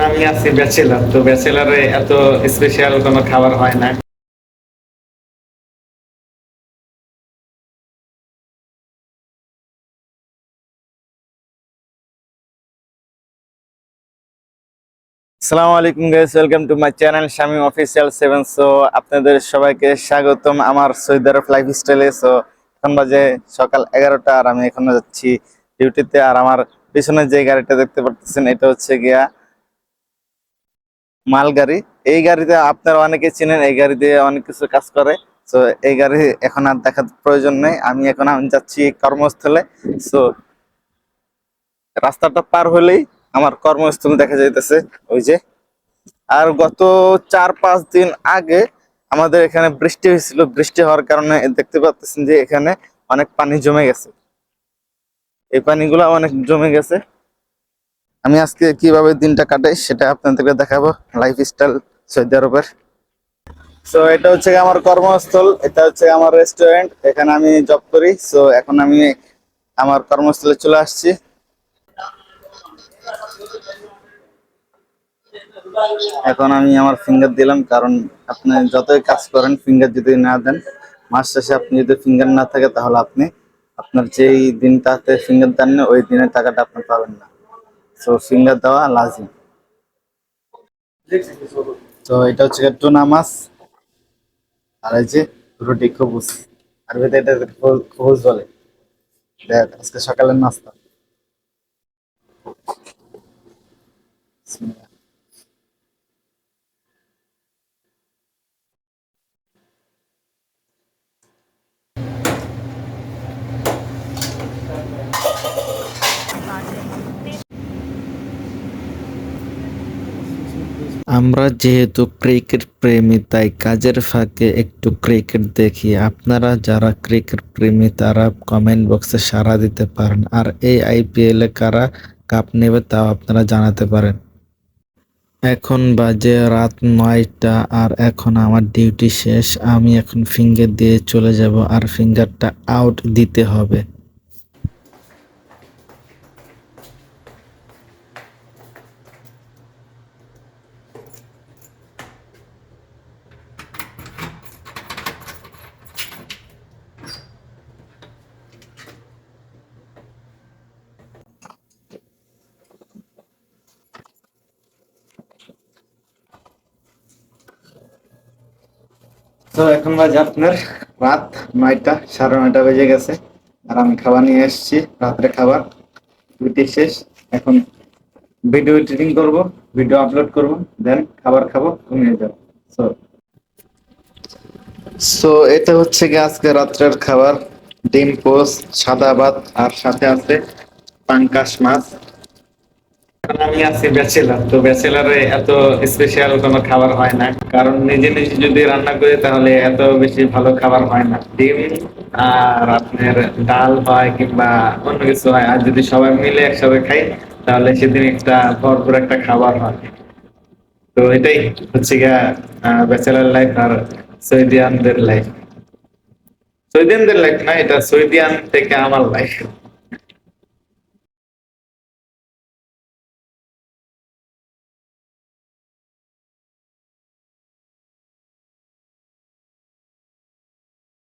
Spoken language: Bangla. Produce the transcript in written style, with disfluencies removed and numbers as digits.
আমি আছি ব্যাচেলার, তো ব্যাচেলারে এত স্পেশাল কোনো খাবার হয় না। আসসালামু আলাইকুম guys, welcome to my channel Shamim official 7। So আপনাদের সবাইকে স্বাগতম আমার সৌদি আরব লাইফস্টাইলে। সো এখন বাজে সকাল 11টা আর আমি এখনো যাচ্ছি ডিউটিতে। আর আমার পিছনে যে গাড়িটা দেখতে পাচ্ছেন এটা হচ্ছে গিয়া মালগাড়ি। এই গাড়িতে আপনারা অনেকে চিনেন, এই গাড়ি দিয়ে অনেক কিছু কাজ করে। তো এই গাড়ি এখন আর দেখার প্রয়োজন নেই, আমি যাচ্ছি কর্মস্থলে। সো রাস্তাটা পার হলেই আমার কর্মস্থল দেখা যাইতেছে ওই যে। আর গত 4-5 দিন আগে আমাদের এখানে বৃষ্টি হয়েছিল, বৃষ্টি হওয়ার কারণে দেখতে পাচ্ছেন যে এখানে অনেক পানি জমে গেছে। এই পানিগুলো অনেক জমে গেছে। আমি আজকে কিভাবে দিনটা কাটাই সেটা আপনাদেরকে দেখাবো, লাইফস্টাইল সৌদি আরবের। সো এটা হচ্ছে আমার কর্মস্থল, এটা হচ্ছে আমার রেস্টুরেন্ট, এখানে আমি জব করি। সো এখন আমি আমার কর্মস্থলে চলে আসছি। এখন আমি আমার ফিঙ্গার দিলাম, কারণ আপনি যতই কাজ করেন ফিঙ্গার যদি না দেন, মাস শেষে আপনি যদি ফিঙ্গার না থাকে তাহলে আপনি আপনার যেই দিনটাতে ফিঙ্গার দেন না ওই দিনের টাকাটা আপনি পাবেন না। সো ফিঙ্গার দেওয়া লাজিম। তো এটা হচ্ছে টুনা মাছ, আর এই যে রুটি খবুজ, আর এটা খবুজ বলে। দেখ আজকে সকালের নাস্তা। আমরা যেহেতু ক্রিকেট প্রেমী তাই কাজের ফাঁকে একটু ক্রিকেট দেখি। আপনারা যারা ক্রিকেট প্রেমী তারা কমেন্ট বক্সে সাড়া দিতে পারেন, আর এই আইপিএলে কারা কাপ নেবে তাও আপনারা জানাতে পারেন। এখন বাজে রাত 9টা আর এখন আমার ডিউটি শেষ। আমি এখন ফিঙ্গার দিয়ে চলে যাব, আর ফিঙ্গারটা আউট দিতে হবে। তো এখন বাজে আপনার রাত 9টা, 9:30 বেজে গেছে। আর আমি খাবার নিয়ে এসেছি, রাত্রে খাবার। ডিউটি শেষ, এখন ভিডিও এডিটিং করব, ভিডিও আপলোড করব, দেন খাবার খাবো, ঘুমিয়ে যাবো। সো সো এটা হচ্ছে কি আজকে রাত্রের খাবার। ডিম পোস্ট, সাদা ভাত, আর সাথে আছে পাঙ্কাশ মাছ। কারণ আমি আছি ব্যাচেলার, তো ব্যাচেলারে এত স্পেশাল কোনো খাবার হয় না, কারণ নিজে নিজে যদি রান্না করি তাহলে এত বেশি ভালো খাবার হয় না। ডিম আর আপনার ডাল হয় কিংবা অন্য কিছু হয়, আর যদি সবাই মিলে একসাথে খাই তাহলে সেদিন একটা ভরপুর একটা খাবার হয়। তো এটাই হচ্ছে গিয়া ব্যাচেলার লাইফ আর সৌদিয়ানদের লাইফ। সৌদিয়ানদের লাইফ না, এটা সৌদিয়ান থেকে আমার লাইফ।